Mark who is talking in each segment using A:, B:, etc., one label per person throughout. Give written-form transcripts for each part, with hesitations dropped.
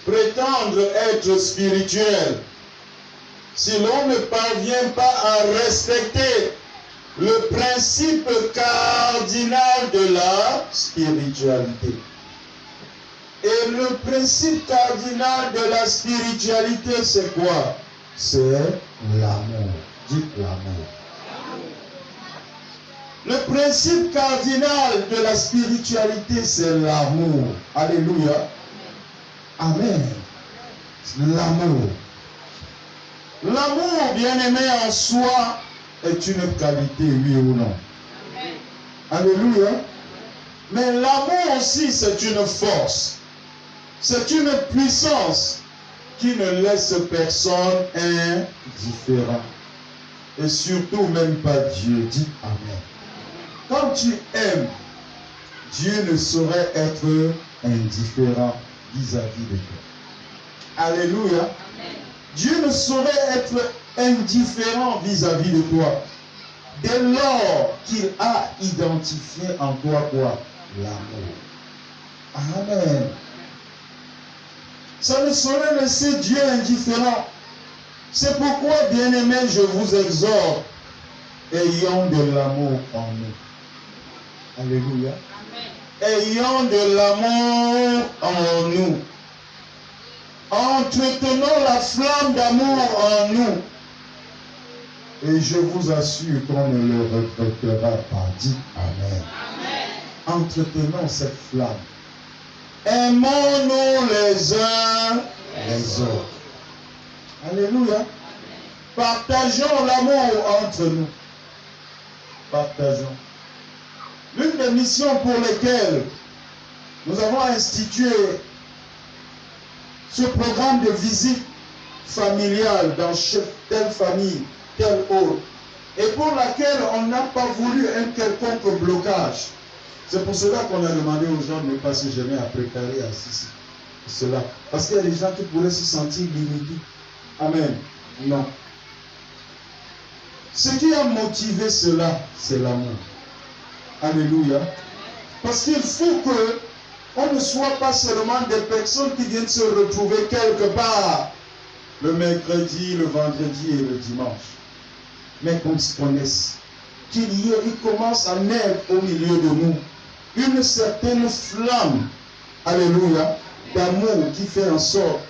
A: prétendre être spirituel, si l'on ne parvient pas à respecter le principe cardinal de la spiritualité. Et le principe cardinal de la spiritualité, c'est quoi? C'est l'amour. Dites l'amour. Le principe cardinal de la spiritualité, c'est l'amour. Alléluia. Amen. L'amour. L'amour, bien-aimé en soi, est une qualité, oui ou non? Alléluia. Mais l'amour aussi, c'est une force. C'est une puissance qui ne laisse personne indifférent. Et surtout même pas Dieu. Dites Amen. Quand tu aimes, Dieu ne saurait être indifférent vis-à-vis de toi. Alléluia. Amen. Dieu ne saurait être indifférent vis-à-vis de toi. Dès lors qu'il a identifié en toi quoi? L'amour. Amen. Ça ne saurait laisser Dieu indifférent. C'est pourquoi, bien-aimés, je vous exhorte, ayons de l'amour en nous. Alléluia. Amen. Ayons de l'amour en nous. Entretenons la flamme d'amour en nous. Et je vous assure qu'on ne le regrettera pas. Dites Amen. Amen. Entretenons cette flamme. Aimons-nous les uns les autres. Alléluia. Amen. Partageons l'amour entre nous. Partageons. L'une des missions pour lesquelles nous avons institué ce programme de visite familiale dans telle famille, telle autre, et pour laquelle on n'a pas voulu un quelconque blocage. C'est pour cela qu'on a demandé aux gens de ne pas se gêner à préparer à cela. Parce qu'il y a des gens qui pourraient se sentir limités. Amen. Non. Ce qui a motivé cela, c'est l'amour. Alléluia. Parce qu'il faut que on ne soit pas seulement des personnes qui viennent se retrouver quelque part le mercredi, le vendredi et le dimanche. Mais qu'on se connaisse. Il commence à naître au milieu de nous une certaine flamme, alléluia, d'amour qui fait en sorte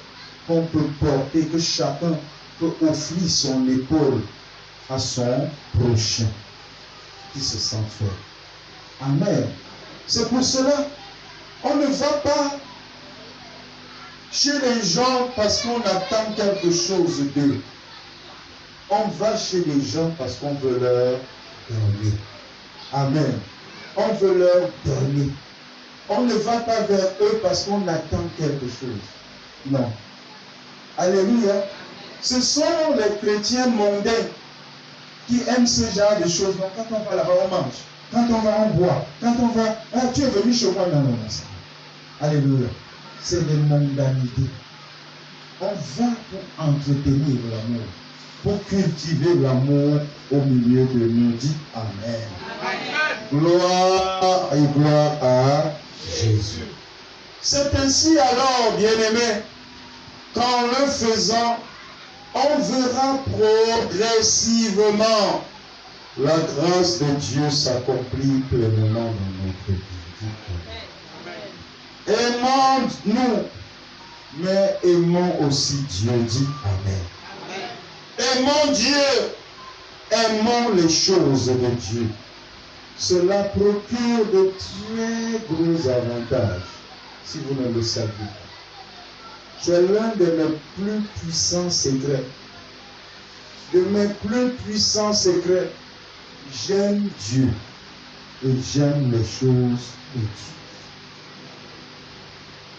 A: qu'on peut porter, que chacun peut offrir son épaule à son prochain qui se sent fort. Amen. C'est pour cela on ne va pas chez les gens parce qu'on attend quelque chose d'eux. On va chez les gens parce qu'on veut leur donner. Amen. On veut leur donner. On ne va pas vers eux parce qu'on attend quelque chose. Non. Alléluia. Ce sont les chrétiens mondains qui aiment ce genre de choses. Donc, quand on va là-bas, on mange. Quand on va, on boit. Quand on va, ah, tu es venu chez moi. Non, non, non. Alléluia. C'est des mondanités. On va pour entretenir l'amour, pour cultiver l'amour au milieu de nous. Dites Amen. Amen. Gloire et gloire à Jésus. C'est ainsi alors, bien-aimés, qu'en le faisant, on verra progressivement la grâce de Dieu s'accomplit pleinement dans notre vie. Aimons-nous, mais aimons aussi Dieu. Dit Amen. Aimons Dieu, aimons les choses de Dieu. Cela procure de très gros avantages, si vous ne le savez pas. C'est l'un de mes plus puissants secrets. De mes plus puissants secrets. J'aime Dieu et j'aime les choses de Dieu.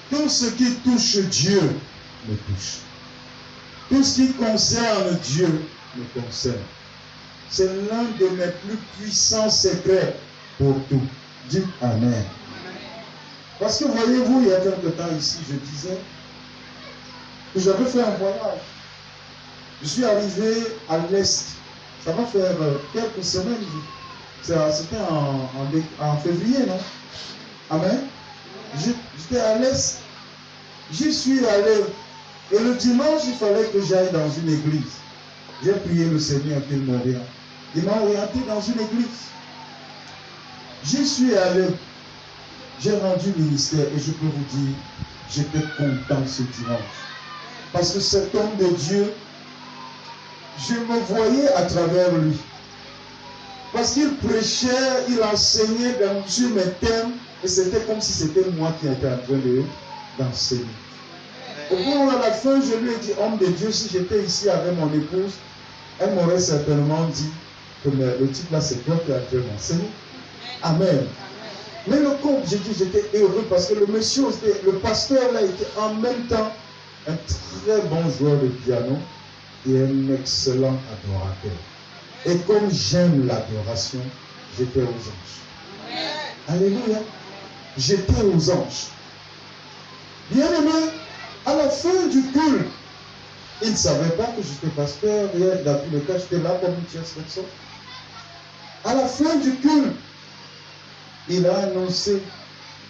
A: Tout ce qui touche Dieu me touche. Tout ce qui concerne Dieu me concerne. C'est l'un de mes plus puissants secrets pour tout. Dites Amen. Parce que voyez-vous, il y a quelque temps ici, je disais que j'avais fait un voyage. Je suis arrivé à l'Est. Ça va faire quelques semaines. C'était en février, non? Amen. J'étais à l'Est. J'y suis allé. Et le dimanche, il fallait que j'aille dans une église. J'ai prié le Seigneur qu'il m'oriente. Il m'a orienté dans une église. J'y suis allé. J'ai rendu ministère et je peux vous dire, j'étais content ce dimanche. Parce que cet homme de Dieu, je me voyais à travers lui. Parce qu'il prêchait, il enseignait sur mes thèmes et c'était comme si c'était moi qui étais en train d'enseigner. Au moment à la fin, je lui ai dit, homme de Dieu, si j'étais ici avec mon épouse, elle m'aurait certainement dit que le type là, c'est toi qui as fait m'enseigner. Amen. Mais le couple, j'ai dit, j'étais heureux parce que le monsieur, le pasteur là, était en même temps un très bon joueur de piano et un excellent adorateur. Et comme j'aime l'adoration, j'étais aux anges. Alléluia. J'étais aux anges. Bien aimé, à la fin du culte, il ne savait pas que j'étais pasteur. Et dans tous les cas, j'étais là comme une tierce personne. À la fin du culte, il a annoncé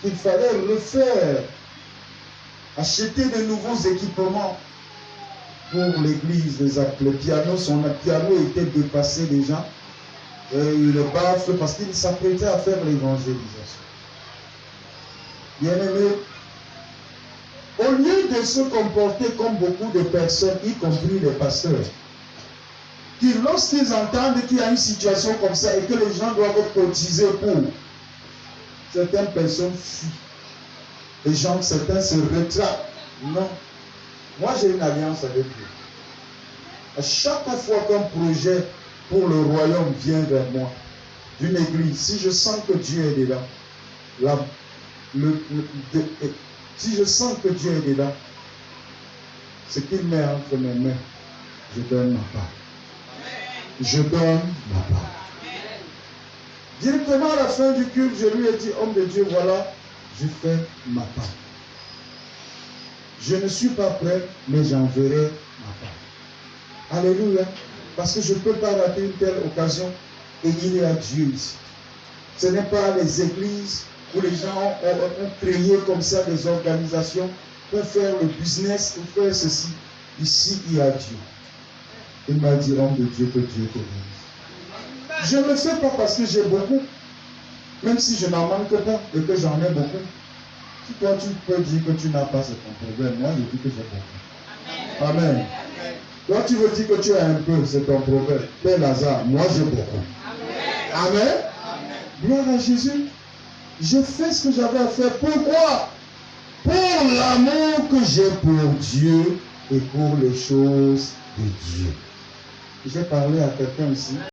A: qu'il fallait refaire, acheter de nouveaux équipements pour l'église. Le piano, son piano était dépassé déjà. Et il baffe parce qu'il s'apprêtait à faire l'évangélisation. Bien aimé, au lieu de se comporter comme beaucoup de personnes, y compris les pasteurs, qui lorsqu'ils entendent qu'il y a une situation comme ça et que les gens doivent cotiser pour, certaines personnes fuient. Les gens, certains se retractent. Non. Moi, j'ai une alliance avec Dieu. À chaque fois qu'un projet pour le royaume vient vers moi, d'une église, si je sens que Dieu est dedans, si je sens que Dieu est dedans, ce qu'il met entre mes mains, je donne ma part. Je donne ma part. Directement à la fin du culte, je lui ai dit, homme de Dieu, voilà, je fais ma part. Je ne suis pas prêt, mais j'enverrai ma part. Alléluia. Parce que je ne peux pas rater une telle occasion et il y a Dieu ici. Ce n'est pas les églises où les gens ont créé comme ça des organisations pour faire le business, pour faire ceci. Ici, il y a Dieu. Il m'a dit, homme de Dieu, que Dieu te bénisse. Je ne le fais pas parce que j'ai beaucoup, même si je n'en manque pas et que j'en ai beaucoup. Si toi tu peux dire que tu n'as pas, c'est ton problème. Moi, je dis que j'ai beaucoup. Amen. Amen. Toi, tu veux dire que tu as un peu, c'est ton problème. Père Lazare, moi j'ai beaucoup. Amen. Amen. Gloire à Jésus. Je fais ce que j'avais à faire. Pourquoi? Pour l'amour que j'ai pour Dieu et pour les choses de Dieu. J'ai parlé à quelqu'un ici.